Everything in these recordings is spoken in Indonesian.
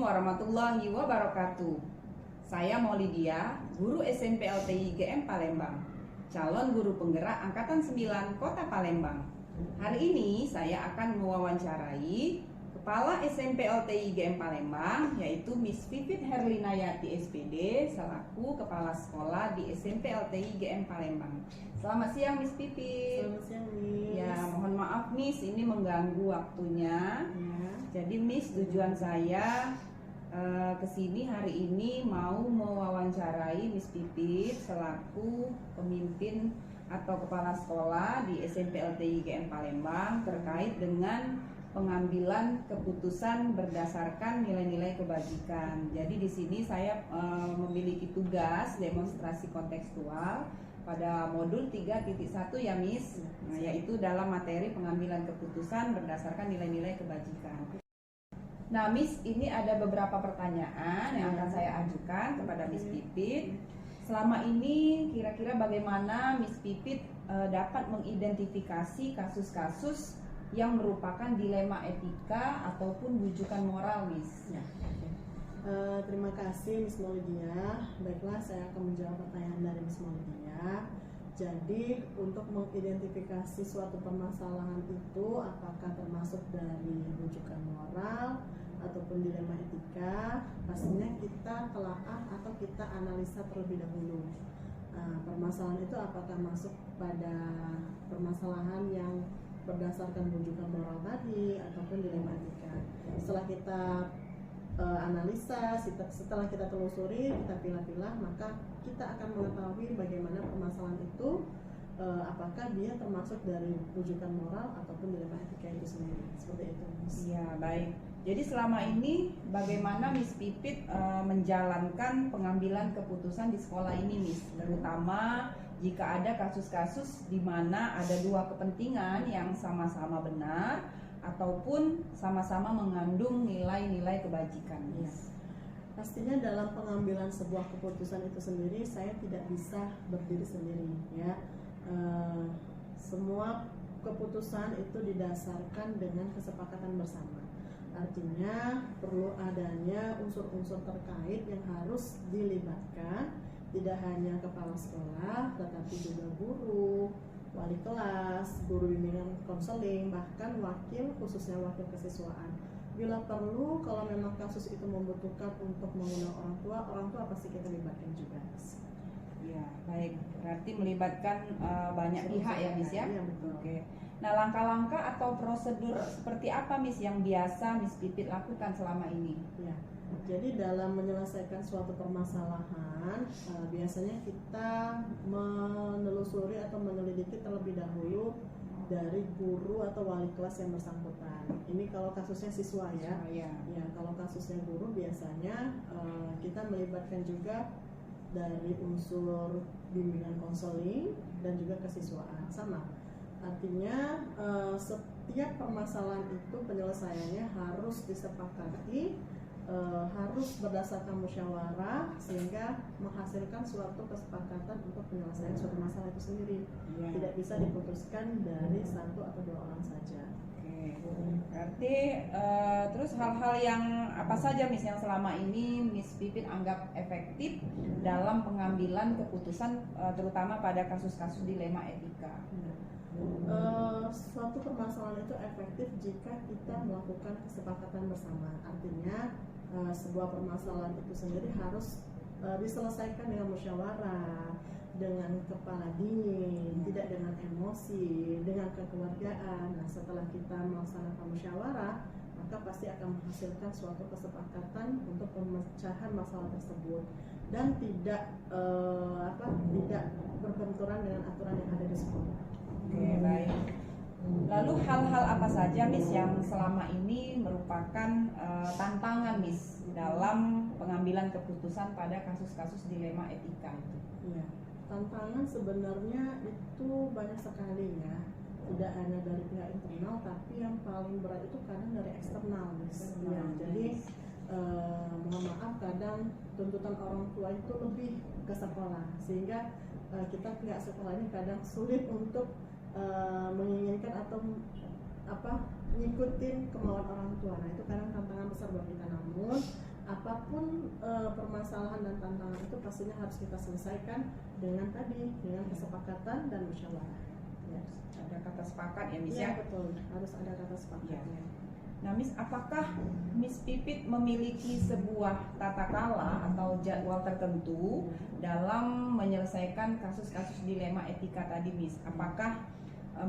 warahmatullahi wabarakatuh. Saya Maulidia, guru SMP LTI GM Palembang, calon guru penggerak Angkatan 9 Kota Palembang. Hari ini saya akan mewawancarai Kepala SMP LTI GM Palembang, yaitu Miss Pipit Herlinayati SPD, selaku Kepala Sekolah di SMP LTI GM Palembang. Selamat siang Miss Pipit. Selamat siang Miss. Ya, mohon maaf Miss, ini mengganggu waktunya. Ya. Jadi Miss, tujuan saya kesini hari ini mau mewawancarai Miss Pipit selaku pemimpin atau kepala sekolah di SMP LTI GM Palembang terkait dengan pengambilan keputusan berdasarkan nilai-nilai kebajikan. Jadi di sini saya memiliki tugas demonstrasi kontekstual pada modul 3.1 ya Miss, yaitu dalam materi pengambilan keputusan berdasarkan nilai-nilai kebajikan. Nah Miss, ini ada beberapa pertanyaan yang akan saya ajukan kepada Miss Pipit. Selama ini kira-kira bagaimana Miss Pipit dapat mengidentifikasi kasus-kasus yang merupakan dilema etika ataupun bujukan moral Miss? Ya. Terima kasih Miss Maulidia. Baiklah, saya akan menjawab pertanyaan dari Miss Maulidia. Jadi untuk mengidentifikasi suatu permasalahan itu apakah termasuk dari bujukan moral ataupun dilema etika, pastinya kita telaah atau kita analisa terlebih dahulu. Permasalahan itu apakah masuk pada permasalahan yang berdasarkan bujukan moral tadi ataupun dilema etika. Setelah kita analisa, setelah kita telusuri, kita pilah-pilah, maka kita akan mengetahui bagaimana permasalahan itu, apakah dia termasuk dari bujukan moral ataupun dilema etika itu sendiri. Seperti itu Miss. Ya, baik. Jadi selama ini bagaimana Miss Pipit menjalankan pengambilan keputusan di sekolah ini Miss, terutama jika ada kasus-kasus di mana ada dua kepentingan yang sama-sama benar ataupun sama-sama mengandung nilai-nilai kebajikan. Ya. Pastinya dalam pengambilan sebuah keputusan itu sendiri saya tidak bisa berdiri sendiri ya. Semua keputusan itu didasarkan dengan kesepakatan bersama. Artinya perlu adanya unsur-unsur terkait yang harus dilibatkan, tidak hanya kepala sekolah tetapi juga guru, wali kelas, guru bimbingan konseling, bahkan wakil, khususnya wakil kesiswaan. Bila perlu, kalau memang kasus itu membutuhkan untuk mengundang orang tua pasti kita libatkan juga. Ya, baik. Berarti melibatkan banyak pihak ya Miss ya? Iya, betul. Oke. Nah, langkah-langkah atau prosedur seperti apa Miss yang biasa Miss Pipit lakukan selama ini? Ya. Jadi dalam menyelesaikan suatu permasalahan, biasanya kita menelusuri atau meneliti terlebih dahulu dari guru atau wali kelas yang bersangkutan. Ini kalau kasusnya siswa ya. Ya, kalau kasusnya guru biasanya kita melibatkan juga dari unsur bimbingan konseling dan juga kesiswaan. Sama. Artinya setiap permasalahan itu penyelesaiannya harus disepakati, harus berdasarkan musyawarah sehingga menghasilkan suatu kesepakatan untuk penyelesaian suatu masalah itu sendiri. ya. Tidak bisa diputuskan dari satu atau dua orang saja. Oke. Berarti terus hal-hal yang apa saja Miss yang selama ini Miss Pipit anggap efektif dalam pengambilan keputusan terutama pada kasus-kasus dilema etika? Suatu permasalahan itu efektif jika kita melakukan kesepakatan bersama. Artinya sebuah permasalahan itu sendiri harus diselesaikan dengan musyawarah, dengan kepala dingin, tidak dengan emosi, dengan kekeluargaan. Nah, setelah kita melaksanakan musyawarah, maka pasti akan menghasilkan suatu kesepakatan untuk pemecahan masalah tersebut dan tidak tidak berbenturan dengan aturan yang ada di sekolah. Oke, baik. Lalu hal-hal apa saja Miss yang selama ini merupakan tantangan Miss dalam pengambilan keputusan pada kasus-kasus dilema etika itu? Ya, tantangan sebenarnya itu banyak sekali ya. Tidak hanya dari pihak internal, tapi yang paling berat itu kadang dari eksternal Miss. Ya, jadi mohon maaf kadang tuntutan orang tua itu lebih ke sekolah sehingga kita pihak sekolah ini kadang sulit untuk menginginkan atau ngikutin kemauan orang tua. Nah, itu kadang tantangan besar buat kita. Namun apapun permasalahan dan tantangan itu pastinya harus kita selesaikan dengan kesepakatan dan musyawarah. Ya. Ada kata sepakat ya Miss Iya, ya? betul, harus ada kata sepakatnya. Nah Miss, apakah Miss Pipit memiliki sebuah tata kala atau jadwal tertentu dalam menyelesaikan kasus-kasus dilema etika tadi Miss? Apakah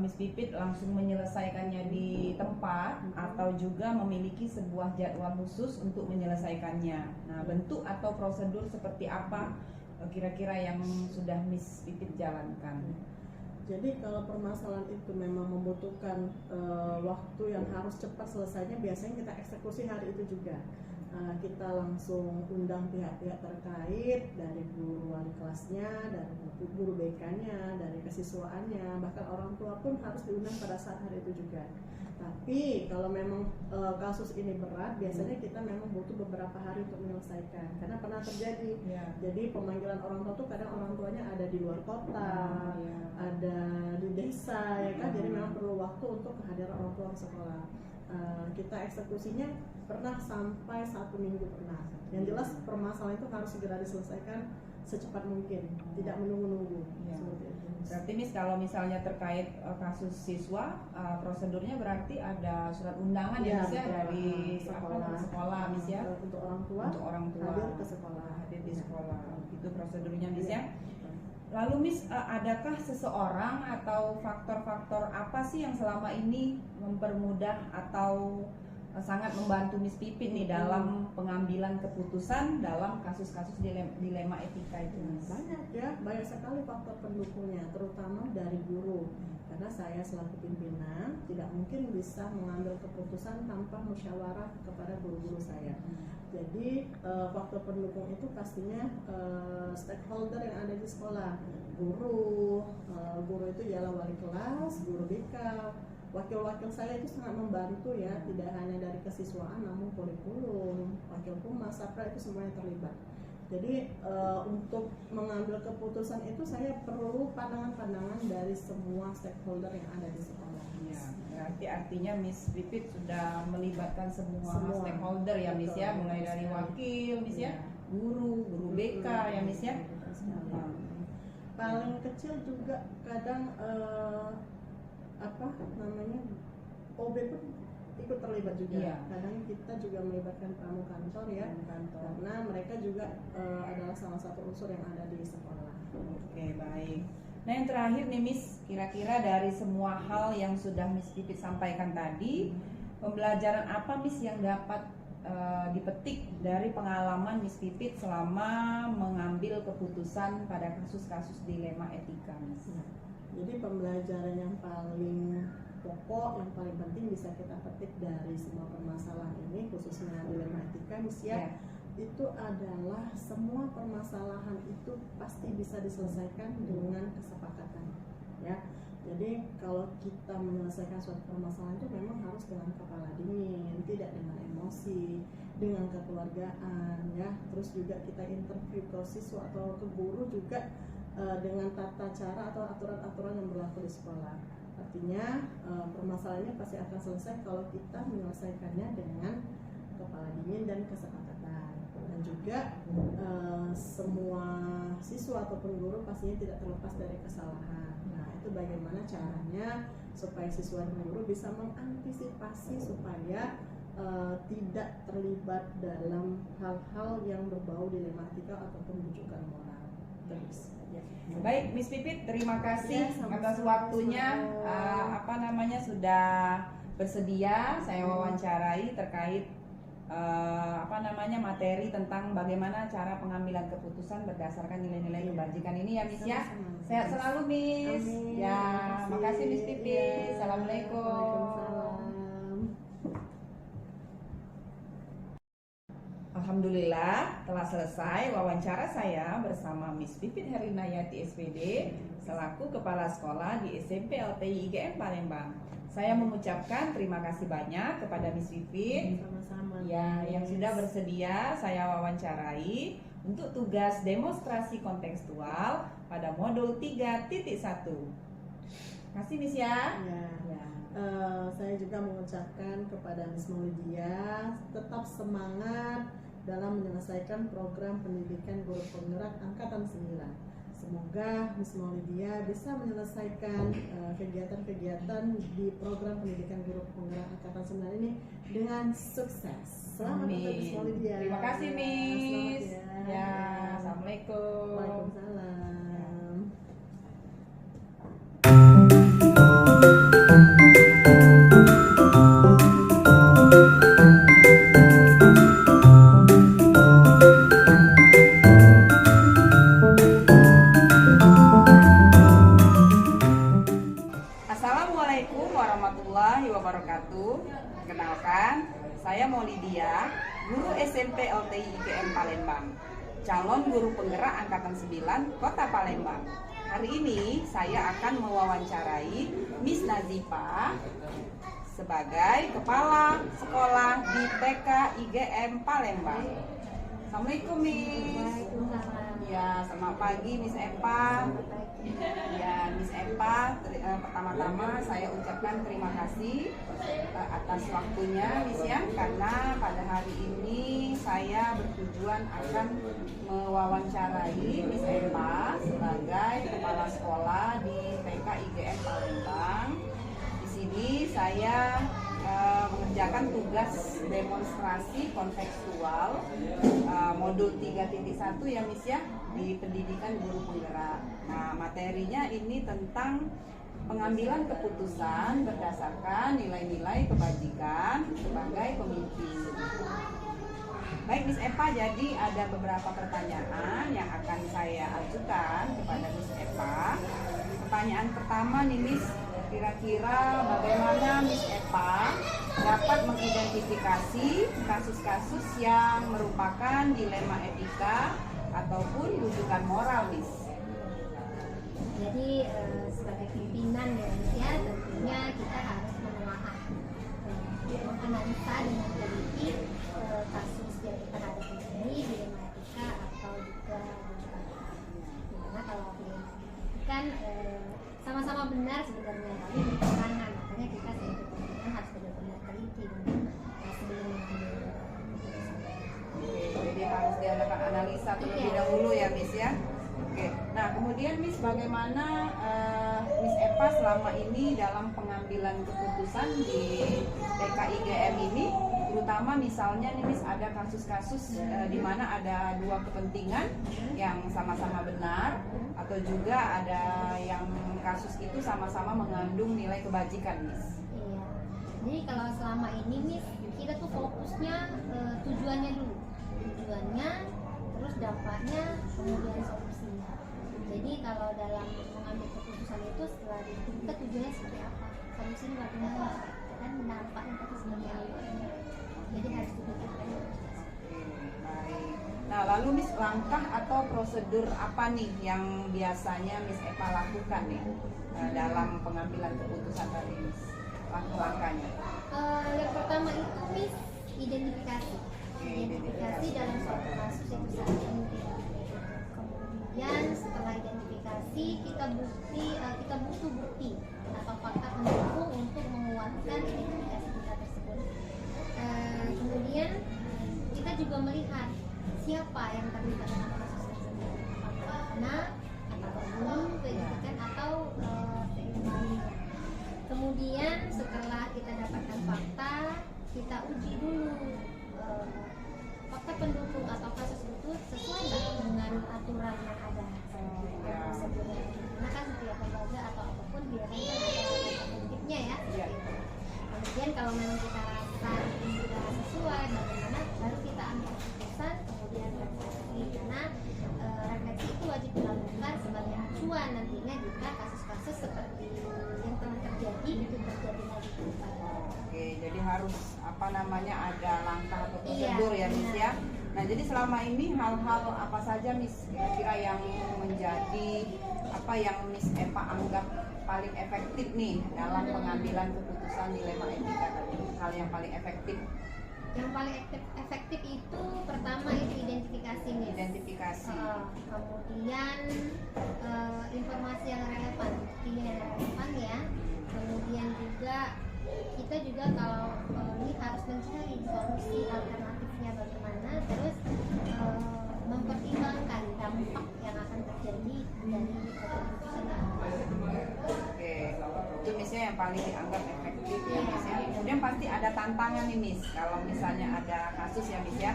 Miss Pipit langsung menyelesaikannya di tempat atau juga memiliki sebuah jadwal khusus untuk menyelesaikannya? Nah, bentuk atau prosedur seperti apa kira-kira yang sudah Miss Pipit jalankan? Jadi kalau permasalahan itu memang membutuhkan waktu yang harus cepat selesainya, biasanya kita eksekusi hari itu juga. Kita langsung undang pihak-pihak terkait, dari guru wali kelasnya, dari guru BK-nya, dari kesiswaannya, bahkan orang tua pun harus diundang pada saat hari itu juga. Tapi kalau memang kasus ini berat, biasanya kita memang butuh beberapa hari untuk menyelesaikan, karena pernah terjadi. Jadi pemanggilan orang tua tuh kadang orang tuanya ada di luar kota, ada di desa, ya kan. Jadi memang perlu waktu untuk kehadiran orang tua ke sekolah. Kita eksekusinya pernah sampai 1 minggu pernah. Yang jelas permasalahan itu harus segera diselesaikan secepat mungkin, tidak menunggu-nunggu. Seperti itu. Berarti Miss, kalau misalnya terkait kasus siswa, prosedurnya berarti ada surat undangan ya Miss ya dari sekolah Miss ya, untuk orang tua hadir ke sekolah, hadir di sekolah. Itu prosedurnya Miss ya. Lalu Miss, adakah seseorang atau faktor-faktor apa sih yang selama ini mempermudah atau sangat membantu Miss Pipit nih dalam pengambilan keputusan dalam kasus-kasus dilema etika itu Miss? Banyak sekali faktor pendukungnya, terutama dari guru. Karena saya selaku pimpinan tidak mungkin bisa mengambil keputusan tanpa musyawarah kepada guru-guru saya. Jadi faktor pendukung itu pastinya stakeholder yang ada di sekolah. Guru itu ialah wali kelas, guru BK, wakil-wakil saya itu sangat membantu ya, tidak hanya dari kesiswaan namun kurikulum, wakil humas, sapra itu semuanya terlibat. Jadi untuk mengambil keputusan itu saya perlu pandangan-pandangan dari semua stakeholder yang ada di sekolah. Ya, berarti artinya Miss Pipit sudah melibatkan semua stakeholder ya Miss ya, mulai dari wakil Miss ya, guru BK ya Miss ya. Paling kecil juga kadang OB pun ikut terlibat juga. Kadang kita juga melibatkan pramu kantor ya, karena mereka juga adalah salah satu unsur yang ada di sekolah. Oke, baik. Nah, yang terakhir nih Miss, kira-kira dari semua hal yang sudah Miss Pipit sampaikan tadi, pembelajaran apa Miss yang dapat dipetik dari pengalaman Miss Pipit selama mengambil keputusan pada kasus-kasus dilema etika Miss? Jadi pembelajaran yang paling pokok, yang paling penting bisa kita petik dari semua permasalahan ini, khususnya dilema etika Miss ya, itu adalah semua permasalahan itu pasti bisa diselesaikan dengan kesepakatan ya. Jadi kalau kita menyelesaikan suatu permasalahan itu memang harus dengan kepala dingin, tidak dengan emosi, dengan kekeluargaan ya. Terus juga kita interview ke siswa atau ke guru juga dengan tata cara atau aturan-aturan yang berlaku di sekolah. Artinya permasalahannya pasti akan selesai kalau kita menyelesaikannya dengan kepala dingin dan kesepakatan. Dan juga semua siswa ataupun guru pastinya tidak terlepas dari kesalahan. Nah, itu bagaimana caranya supaya siswa dan guru bisa mengantisipasi supaya tidak terlibat dalam hal-hal yang berbau dilema etika ataupun rujukan moral. Terus. Baik, Miss Pipit, terima kasih atas waktunya. Sudah bersedia saya wawancarai terkait materi tentang bagaimana cara pengambilan keputusan berdasarkan nilai-nilai kebajikan ini ya Miss ya. Sehat selalu Miss. Amin. Ya, makasih Miss Pipit. Assalamualaikum. Alhamdulillah telah selesai wawancara saya bersama Miss Pipit Herlinayati SPD selaku Kepala Sekolah di SMP LTI IGM Palembang. Saya mengucapkan terima kasih banyak kepada Miss Pipit yang sudah bersedia saya wawancarai untuk tugas demonstrasi kontekstual pada modul 3.1. Kasih Miss ya. Saya juga mengucapkan kepada Miss Maulidia tetap semangat dalam menyelesaikan program pendidikan guru penggerak angkatan 9. Semoga Miss Maulidia bisa menyelesaikan kegiatan-kegiatan di program pendidikan guru penggerak angkatan 9 ini dengan sukses. Selamat untuk Miss Maulidia. Terima kasih Miss. Selamat Ya, assalamualaikum. Waalaikumsalam. Assalamualaikum warahmatullahi wabarakatuh. Kenalkan, saya Maulidia, guru SMP LTI IGM Palembang, calon guru penggerak angkatan 9 Kota Palembang. Hari ini saya akan mewawancarai Miss Nazifa sebagai kepala sekolah di TK IGM Palembang. Assalamualaikum Miss. Ya, selamat pagi Miss Epa. Ya, Miss Epa, pertama-tama saya ucapkan terima kasih atas waktunya Miss ya, karena pada hari ini saya bertujuan akan mewawancarai Miss Epa sebagai kepala sekolah di TK IGM Palembang. Di sini saya mengerjakan tugas demonstrasi kontekstual modul 3.1 ya Miss ya, di pendidikan guru penggerak. Nah, materinya ini tentang pengambilan keputusan berdasarkan nilai-nilai kebajikan sebagai pemimpin. Baik Miss Epa, jadi ada beberapa pertanyaan yang akan saya ajukan kepada Miss Epa. Pertanyaan pertama nih Miss, kira-kira bagaimana Miss Epa dapat mengidentifikasi kasus-kasus yang merupakan dilema etika ataupun rujukan moral, Miss? Jadi sebagai pimpinan ya Miss ya, tentunya kita harus menelaah, menganalisa dengan teliti kasus yang kita hadapi ini dilema etika atau juga rujukan moral. Dimana kalau dilema etika kan sama-sama benar sebenarnya, tapi bertentangan, makanya kita sebagai pimpinan harus benar-benar teliti sebelum mengambil keputusan. Jadi harus diadakan analisa terlebih dahulu ya Miss ya. Oke. Nah kemudian Miss, bagaimana Miss Epa selama ini dalam pengambilan keputusan di TK IGM ini, terutama misalnya nih Miss ada kasus-kasus di mana ada dua kepentingan yang sama-sama benar, atau juga ada yang kasus itu sama-sama mengandung nilai kebajikan Miss? Iya. Jadi kalau selama ini Miss, kita tuh fokusnya tujuannya dulu, terus dampaknya, kemudian solusinya. Jadi kalau dalam mengambil keputusan itu setelah kita tujuannya seperti apa, solusinya bagaimana, dan dampaknya itu seperti apa. Jadi harus dipikirkan. Baik. Nah lalu Miss, langkah atau prosedur apa nih yang biasanya Miss Epa lakukan nih dalam pengambilan keputusan tadi Miss? Langkah-langkahnya? Yang pertama itu Miss, identifikasi dalam suatu kasus itu sangat penting. Kemudian setelah identifikasi kita butuh bukti atau fakta pendukung untuk menguatkan identifikasi kita tersebut. Kemudian kita juga melihat siapa yang terlibat dalam kasus tersebut, apakah anak atau guru pendidikan atau lainnya. Kemudian setelah kita dapatkan fakta, kita uji dulu fakta pendukung atau kasus itu sesuai nggak dengan aturan yang ada, prosedurnya. Karena kan setiap lembaga atau apapun biasanya ada tertibnya ya. Kemudian kalau memang kita rasa itu sudah sesuai, bagaimana baru kita ambil keputusan, kemudian refleksi. Karena refleksi itu wajib dilakukan sebagai acuan nantinya jika kasus-kasus seperti yang telah terjadi itu terjadi lagi kembali. Oke, jadi harus ada langkah atau prosedur ya Miss ya. Nah jadi selama ini hal-hal apa saja Miss kira-kira yang menjadi yang Miss Epa anggap paling efektif nih dalam pengambilan keputusan dilema etika tadi? Hal yang paling efektif? Yang paling efektif itu pertama itu identifikasi Miss. Identifikasi. Kemudian informasi yang relevan, buktinya yang relevan ya. Kemudian juga kita juga kalau ini harus mencari solusi alternatifnya bagaimana, terus yang paling dianggap efektif ya Miss ya. Kemudian pasti ada tantangan nih Miss, kalau misalnya ada kasus ya Miss ya.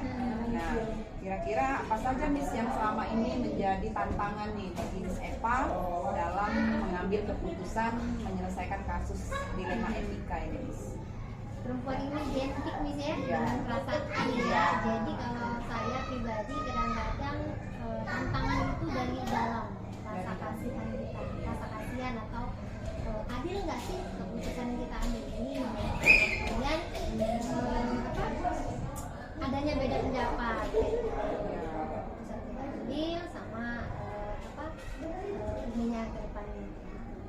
Nah, kira-kira apa saja Miss yang selama ini menjadi tantangan nih bagi Miss Eva dalam mengambil keputusan menyelesaikan kasus dilema etika ini Miss? Perempuan ini identik Miss ya Iya. dengan perasaan ya. Jadi kalau saya pribadi kadang-kadang tantangan itu dari dalam rasa kasihan kita, rasa kasihan atau adil nggak sih keputusan yang kita ambil ini. Kemudian adanya beda pendapat. Keputusan kita ambil sama ininya ke depannya.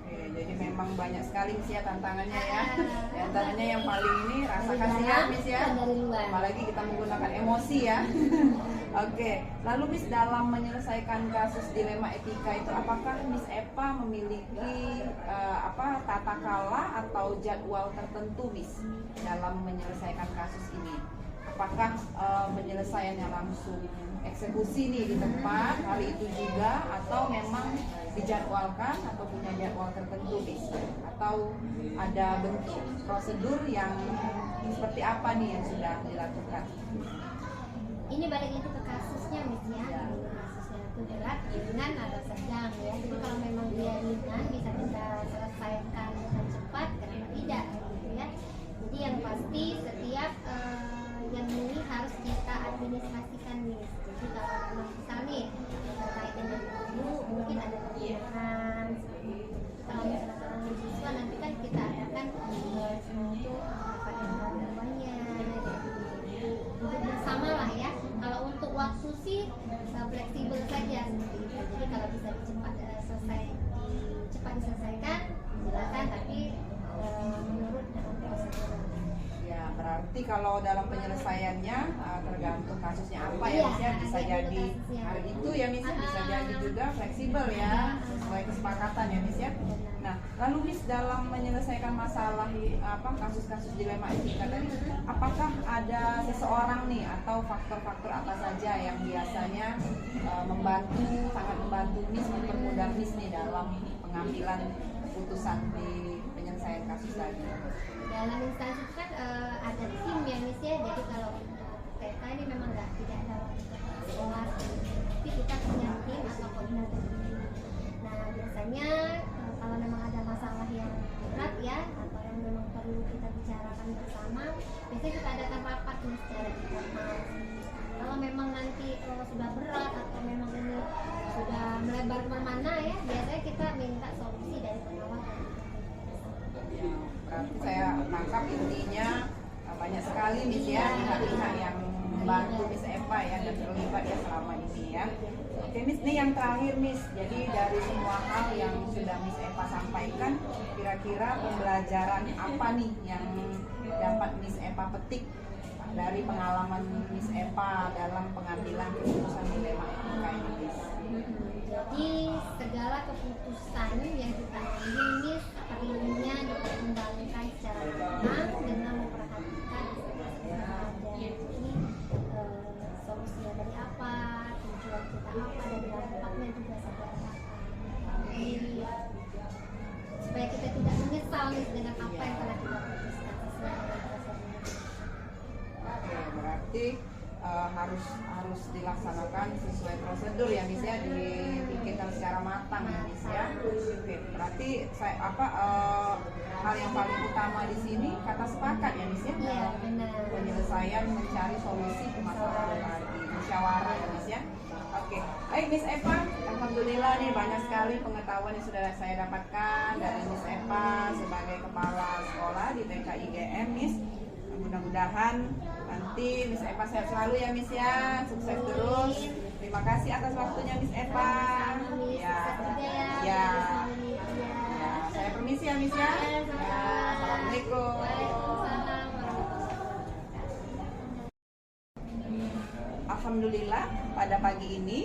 Oke, jadi memang banyak sekali Miss ya tantangannya ya. Di antaranya yang paling ini rasa kasihan Miss ya. Dari luar. Apalagi kita menggunakan emosi ya. Oke, lalu Miss dalam menyelesaikan kasus dilema etika itu apakah Miss Eva memiliki tata kala atau jadwal tertentu Miss dalam menyelesaikan kasus ini? Apakah penyelesaiannya langsung eksekusi nih di tempat hari itu juga, atau memang dijadwalkan atau punya jadwal tertentu Miss? Atau ada bentuk prosedur yang seperti apa nih yang sudah dilakukan? Ini balik lagi ke kasusnya Miss ya. Kasusnya itu berat, ringan atau sedang ya. Jadi kalau memang dia ringan bisa kita selesaikan dengan cepat, kenapa tidak gitu ya. Jadi yang pasti setiap yang ini harus kita administrasikan Miss. Jadi kalau memang misal nih terkait dengan guru mungkin ada pembinaan seperti itu. Kalau misalnya seorang mahasiswa nanti kan kita adakan untuk pada keduanya untuk bersama lah ya. Kalau untuk waktu sih fleksibel saja seperti itu. Jadi kalau bisa cepat diselesaikan silakan, tapi menurut prosedur. Ya, berarti kalau dalam penyelesaiannya tergantung kasusnya apa ya Miss ya, bisa jadi hari itu ya Miss ya, bisa jadi juga fleksibel ya, sesuai kesepakatan ya Miss ya. Nah, lalu Miss dalam menyelesaikan masalah kasus-kasus dilema etika tadi, apakah ada seseorang nih atau faktor-faktor apa saja yang biasanya sangat membantu Miss, mempermudah Miss nih dalam pengambilan keputusan di penyelesaian kasus tadi? Dalam instansi kan ada tim ya Miss ya. Jadi kalau TK ini memang tidak ada sekolah, tapi kita punya tim atau koordinator tim. Nah biasanya kalau memang ada masalah yang berat ya, atau yang memang perlu kita bicarakan bersama, biasanya kita adakan rapat Miss secara informal. Kalau memang nanti sudah berat atau memang ini sudah melebar kemana-mana ya, biasanya kita minta solusi dari pengawas. Berarti saya tangkap intinya banyak sekali Miss ya pihak-pihak yang membantu Miss Eva ya dan terlibat ya selama ini ya. Oke Miss, nih yang terakhir Miss, jadi dari semua hal yang sudah Miss Eva sampaikan, kira-kira pembelajaran apa nih yang dapat Miss Eva petik dari pengalaman Miss Eva dalam pengambilan keputusan dilema etika ini Miss? Jadi segala keputusan yang kita ambil Miss perlunya dipertimbangkan secara matang dengan memperhatikan solusinya dari apa, tujuan kita apa, dan dampaknya juga seperti apa. Jadi supaya kita tidak menyesal Miss dengan apa yang telah kita putuskan sesuai dengan prosedur. Oke, berarti harus dilaksanakan sesuai prosedur ya Miss ya, dipikirkan secara matang ya Miss ya. Oke, berarti hal yang paling utama di sini kata sepakat ya Miss ya, dalam penyelesaian mencari solusi permasalahan tadi, musyawarah ya Miss ya. Oke, baik Miss Eva, alhamdulillah nih banyak sekali pengetahuan yang sudah saya dapatkan dari Miss Eva sebagai kepala sekolah di TK IGM Miss. Mudah-mudahan nanti Miss Eva sehat selalu ya Miss ya, sukses terus. Terima kasih atas waktunya Miss Eva. Ya, saya permisi ya Miss ya. Assalamualaikum. Alhamdulillah pada pagi ini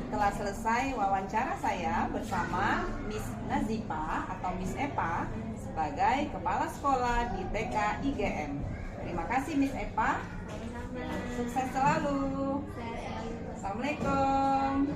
telah selesai wawancara saya bersama Miss Nazifa atau Miss Eva sebagai kepala sekolah di TK IGM. Terima kasih Miss Eva. Sukses selalu. Assalamualaikum.